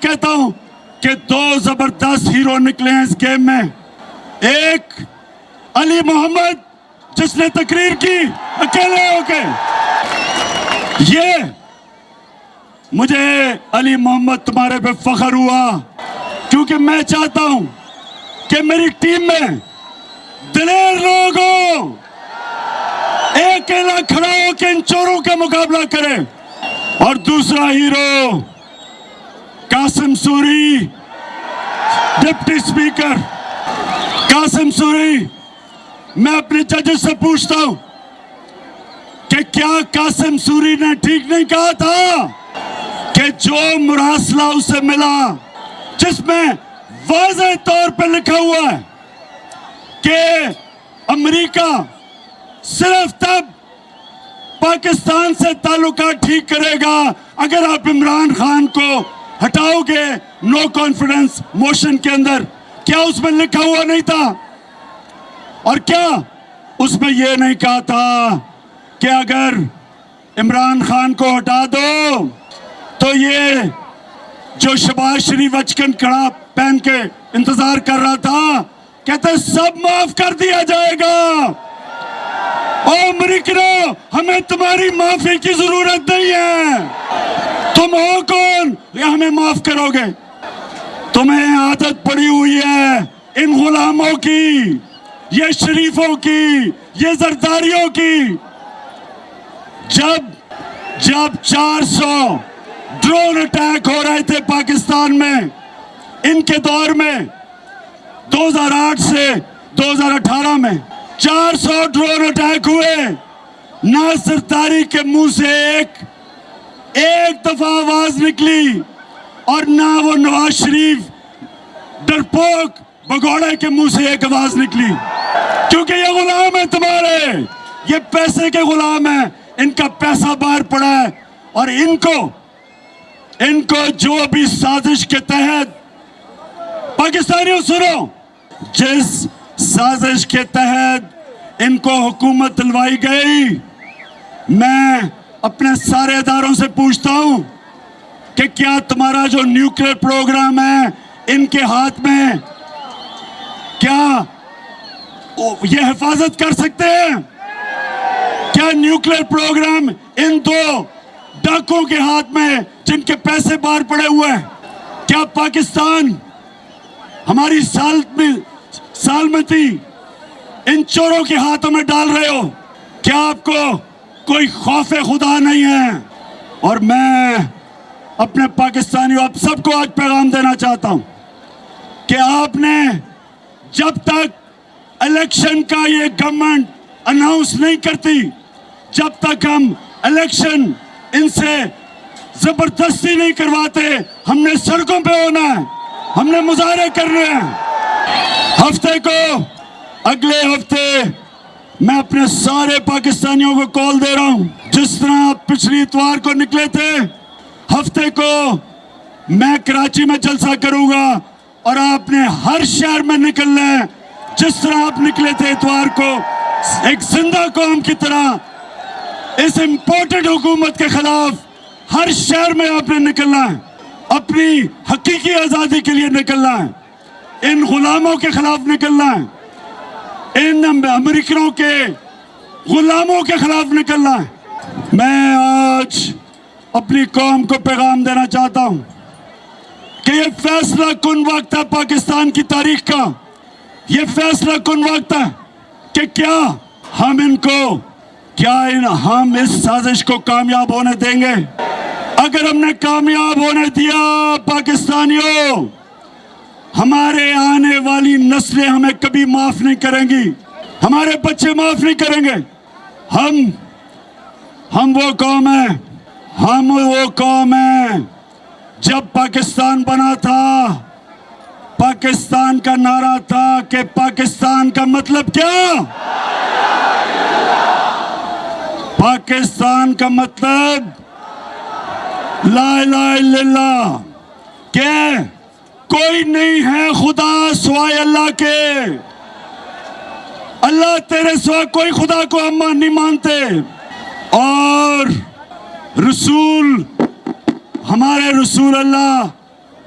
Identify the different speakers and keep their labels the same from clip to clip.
Speaker 1: کہتا ہوں کہ دو زبردست ہیرو نکلے ہیں اس گیم میں. ایک علی محمد جس نے تقریر کی اکیلے ہو کے. یہ مجھے علی محمد تمہارے پہ فخر ہوا کیونکہ میں چاہتا ہوں کہ میری ٹیم میں دلیر لوگ ہوں، ایک اکیلا کھڑا ہو کے ان چوروں کا مقابلہ کرے. اور دوسرا hero Qasim sorry, deputy speaker Qasim sorry. میں اپنے ججز سے پوچھتا ہوں کہ کیا قاسم سوری نے ٹھیک نہیں کہا تھا کہ جو مراسلہ اسے ملا جس میں واضح طور پہ لکھا ہوا ہے کہ امریکہ صرف تب پاکستان سے تعلقات ٹھیک کرے گا اگر آپ عمران خان کو ہٹاؤ گے نو کانفیڈنس موشن کے اندر؟ کیا اس میں لکھا ہوا نہیں تھا؟ اور کیا اس میں یہ نہیں کہا تھا کہ اگر عمران خان کو ہٹا دو تو یہ جو شہباز شریف اچکن کڑا پہن کے انتظار کر رہا تھا کہتے سب معاف کر دیا جائے گا؟ او امریکنو، ہمیں تمہاری معافی کی ضرورت نہیں ہے. تم ہو کون یہ ہمیں معاف کرو گے؟ تمہیں عادت پڑی ہوئی ہے ان غلاموں کی، یہ شریفوں کی، یہ زرداریوں کی. جب 400 ڈرون اٹیک ہو رہے تھے پاکستان میں ان کے دور میں 2008 سے 2018 میں 400 ڈرون اٹیک ہوئے. ناصر طاری کے منہ سے ایک دفعہ آواز نکلی اور نہ وہ نواز شریف ڈرپوک بگوڑے کے منہ سے ایک آواز نکلی. کیونکہ یہ غلام ہیں تمہارے، یہ پیسے کے غلام ہیں. ان کا پیسہ باہر پڑا ہے اور ان کو جو بھی سازش کے تحت پاکستانیوں سنو، جس سازش کے تحت ان کو حکومت دلوائی گئی، میں اپنے سارے اداروں سے پوچھتا ہوں کہ کیا تمہارا جو نیوکلیئر پروگرام ہے ان کے ہاتھ میں، کیا یہ حفاظت کر سکتے ہیں؟ کیا نیوکلیئر پروگرام ان دو ڈاکوں کے ہاتھ میں جن کے پیسے باہر پڑے ہوئے ہیں؟ کیا پاکستان ہماری سالمتی ان چوروں کے ہاتھوں میں ڈال رہے ہو؟ کیا آپ کو کوئی خوف خدا نہیں ہے؟ اور میں اپنے پاکستانیوں آپ سب کو آج پیغام دینا چاہتا ہوں کہ آپ نے جب تک الیکشن کا یہ گورنمنٹ اناؤنس نہیں کرتی، جب تک ہم الیکشن ان سے زبردستی نہیں کرواتے، ہم نے سڑکوں پہ ہونا ہے، ہم نے مظاہرے کرنے ہیں. اگلے ہفتے میں اپنے سارے پاکستانیوں کو کال دے رہا ہوں، جس طرح آپ پچھلی اتوار کو نکلے تھے، ہفتے کو میں کراچی میں جلسہ کروں گا اور آپ نے ہر شہر میں نکلنا ہے جس طرح آپ نکلے تھے اتوار کو، ایک زندہ قوم کی طرح اس امپورٹڈ حکومت کے خلاف ہر شہر میں آپ نے نکلنا ہے، اپنی حقیقی آزادی کے لیے نکلنا ہے، ان غلاموں کے خلاف نکلنا ہے، ان امریکنوں کے غلاموں کے خلاف نکلنا ہے. میں آج اپنی قوم کو پیغام دینا چاہتا ہوں کہ یہ فیصلہ کن وقت ہے پاکستان کی تاریخ کا، یہ فیصلہ کن وقت ہے کہ کیا ہم اس سازش کو کامیاب ہونے دیں گے. اگر ہم نے کامیاب ہونے دیا پاکستانیوں، ہمارے آنے والی نسلیں ہمیں کبھی معاف نہیں کریں گی، ہمارے بچے معاف نہیں کریں گے. ہم وہ قوم ہیں جب پاکستان بنا تھا، پاکستان کا نعرہ تھا کہ پاکستان کا مطلب کیا؟ پاکستان کا مطلب لا الہ الا اللہ، کہ کوئی نہیں ہے خدا سوائے اللہ کے. اللہ تیرے سوا کوئی خدا کو ہم نہیں مانتے. اور ہمارے رسول اللہ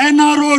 Speaker 1: NRO